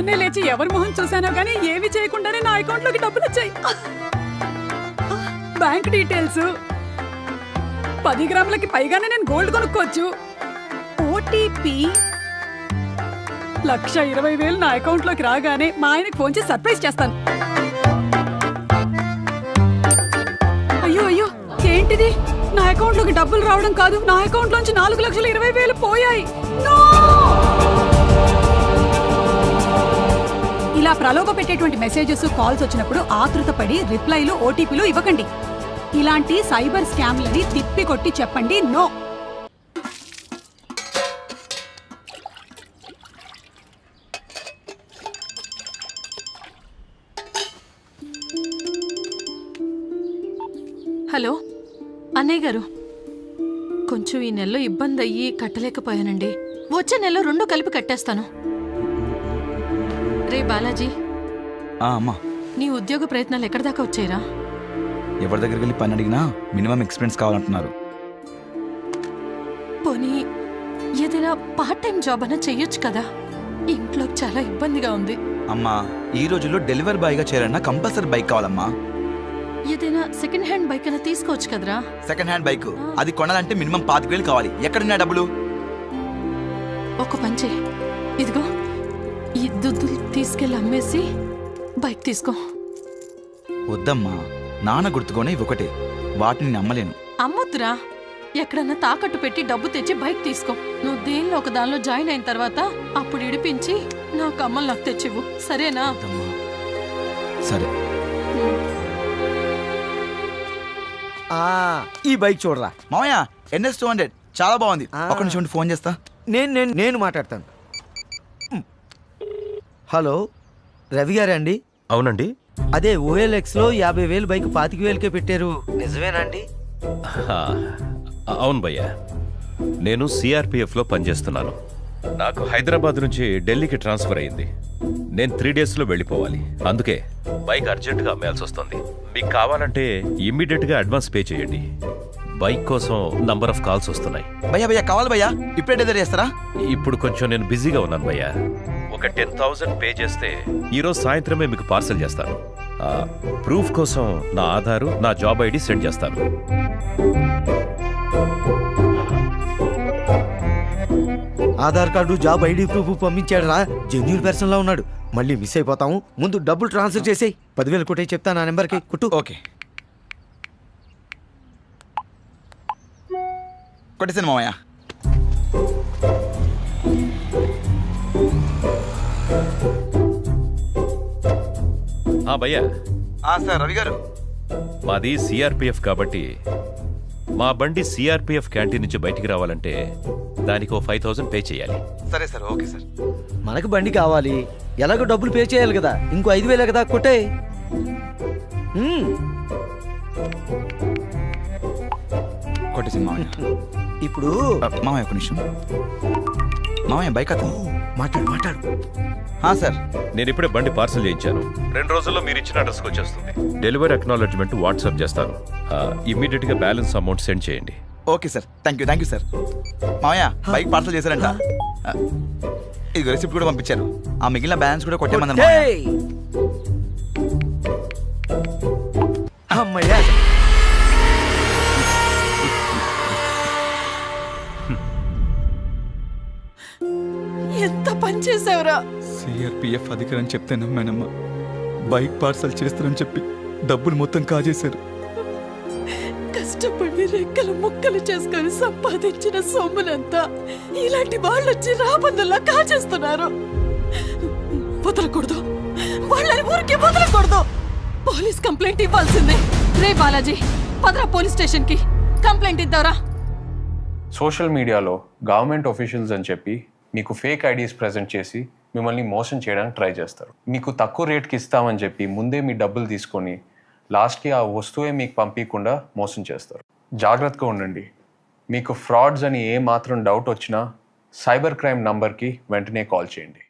పొద్దున్నే లేచి ఎవరి మొహం చూసానో గానీ ఏవి చేయకుండానే నా అకౌంట్ లోకి డబ్బులు వచ్చాయి. బ్యాంక్ డీటెయిల్స్, 10 గ్రాములకి పైగానే నేను గోల్డ్ కొనుక్కోవచ్చు. ఓటీపీ 1,20,000 నా అకౌంట్ లోకి రాగానే మా ఆయనకి ఫోన్ చేసి సర్ప్రైజ్ చేస్తాను. అయ్యో అయ్యో, ఏంటిది? నా అకౌంట్ లోకి డబ్బులు రావడం కాదు, నా అకౌంట్ లోంచి 4,20,000 పోయాయి. ఇలా ప్రలోభ పెట్టేటువంటి మెసేజెస్, కాల్స్ వచ్చినప్పుడు ఆతృతపడి రిప్లైలు, ఓటీపీలు ఇవ్వకండి. ఇలాంటి సైబర్ స్కామ్లని తిప్పి కొట్టి చెప్పండి నో. హలో అన్నయ్య గారు, కొంచెం ఈ నెలలో ఇబ్బంది అయ్యి కట్టలేకపోయానండి. వచ్చే నెలలో 2 కలిపి కట్టేస్తాను. రే బాలాజీ, అమ్మా, నీ ఉద్యోగ ప్రయత్నాలు ఎక్కడి దాకా వచ్చాయిరా? ఎవరి దగ్గరికి వెళ్ళి పని అడిగినా మినిమం ఎక్స్పీరియన్స్ కావాలంటున్నారు. పోనీ ఏదైనా పార్ట్ టైం జాబ్ అన్నా చెయ్యొచ్చు కదా, ఇంట్లో చాలా ఇబ్బందిగా ఉంది. అమ్మా, ఈ రోజుల్లో డెలివరీ బాయ్ గా చేయాలన్నా కంపల్సరీ బైక్ కావాలమ్మా. ఏదైనా సెకండ్ హ్యాండ్ బైక్ అయినా తీసుకోవచ్చు కదరా? సెకండ్ హ్యాండ్ బైక్ అది కొనాలంటే మినిమం 25,000 కావాలి. ఎక్కడున్నా డబ్బులు? ఒక పని చెయ్యి, ఇదిగో ఈ దుద్దులు తీసుకెళ్ళి అమ్మేసి బైక్ తీసుకో. వద్దమ్మా, నాన్న గుర్తుకోనే ఇవి ఒకటే, వాటిని నమ్మలేను. అమ్మొద్దురా, ఎక్కడన్నా తాకట్టు పెట్టి డబ్బు తెచ్చి బైక్ తీసుకో. నువ్వు దేనిలో ఒక దానిలో జాయిన్ అయిన తర్వాత అప్పుడు ఇడిపించి నాకు అమ్మలు నాకు తెచ్చివ్వు, సరేనా? సరే. ఈ బైక్ చూడరా మామయ్య, NS 200 చాలా బాగుంది. ఒక నిమిషం ఫోన్ చేస్తా. నేను మాట్లాడతాను. హలో, రవి గారా అండి? అవునండి. అదే OLX లో 50,000 బైక్ 25,000కే పెట్టారు, నిజమేనండి? అవును భయ్యా, నేను CRPF లో పనిచేస్తున్నాను. నాకు హైదరాబాద్ నుంచి ఢిల్లీకి ట్రాన్స్ఫర్ అయింది. నేను 3 డేస్లో వెళ్ళిపోవాలి. అందుకే బైక్ అర్జెంటుగా అమ్మేయాల్సి వస్తుంది. మీకు కావాలంటే ఇమ్మీడియట్గా అడ్వాన్స్ పే చేయండి. బైక్ కోసం నంబర్ ఆఫ్ కాల్స్ వస్తున్నాయి. భయ్యా కావాలి భయ్యా, ఇప్పుడే డెలివరీ చేస్తారా? ఇప్పుడు కొంచెం నేను బిజీగా ఉన్నాను భయ్యా. ఒక 10,000 పే చేస్తే ఈరోజు సాయంత్రమే మీకు పార్సల్ చేస్తాను. ప్రూఫ్ కోసం నా ఆధారు, నా జాబ్ ID సెండ్ చేస్తాను. Aadhaar card, job ID proof పంపించాడు రా, జెన్యూన్ పర్సన్ లా ఉన్నాడు. మళ్ళీ మిస్ అయిపోతాము. ముందు డబ్బులు ట్రాన్స్ఫర్ చేసేయి. 10,000 కొట్టే చెప్తాను నా నెంబర్కి. కుట్టు. ఓకే, కొట్టేసాను మామయ్య. భయ్యా, సార్ రవి గారు, మాది CRPF కాబట్టి మా బండి CRPF క్యాంటీన్ నుంచి బయటికి రావాలంటే దానికి 5,000 పే చేయాలి. సరే సార్, ఓకే సార్. మనకు బండి కావాలి, ఎలాగో డబ్బులు పే చేయాలి కదా, ఇంకో 5,000 కదా, కొట్టే. కొట్టేసాను మామయ్య. ఇప్పుడు మామయ్య ఒక నిమిషం. మామయ్య బైక్ అతను మాట్లాడు. సార్, నేను ఇప్పుడే బండి పార్సల్ చేయించాను. 2 రోజుల్లో మీరు ఇచ్చిన అడ్రస్కి వచ్చేస్తుంది. డెలివరీ అక్నాలెడ్జ్మెంట్ వాట్సాప్ చేస్తాను. ఇమ్మీడియట్ గా బ్యాలెన్స్ అమౌంట్ సెండ్ చేయండి. Okay sir, thank you sir. మామయ్య బైక్ పార్సల్ చేశారంట. ఇది రిసిప్ట్ కూడా పంపించారు. ఆ మిగిలిన బ్యాలెన్స్ కూడా కొట్టేమన్నారు. అమ్మయ్యా, ఎంత పని చేసావురా? CRPF అధికారని చెప్తే నమ్మానమ్మా. బైక్ పార్సల్ చేస్తారని చెప్పి డబ్బులు మొత్తం కాజేశారు. కష్టపడి రెక్కలు ముక్కలు చేసుకొని సంపాదించిన సొమ్మునంతా ఇలాంటి వాళ్ళొచ్చి రాబందుల్లా కాజేస్తున్నారు. వదలకూడదు, వాళ్ళని ఊరికే వదలకూడదు. పోలీస్ కంప్లైంట్ ఇవ్వాల్సిందే. రే బాలాజీ, పదరా పోలీస్ స్టేషన్ కి కంప్లైంట్ ఇద్దారా. సోషల్ మీడియాలో గవర్నమెంట్ ఆఫీషియల్స్ అని చెప్పి మీకు ఫేక్ ఐడీస్ ప్రెజెంట్ చేసి మిమ్మల్ని మోసం చేయడానికి ట్రై చేస్తారు. మీకు తక్కువ రేట్కి ఇస్తామని చెప్పి ముందే మీ డబ్బులు తీసుకొని లాస్ట్కి ఆ వస్తువే మీకు పంపించకుండా మోసం చేస్తారు. జాగ్రత్తగా ఉండండి. మీకు ఫ్రాడ్స్ అని ఏ మాత్రం డౌట్ వచ్చినా సైబర్ క్రైమ్ నంబర్కి వెంటనే కాల్ చేయండి.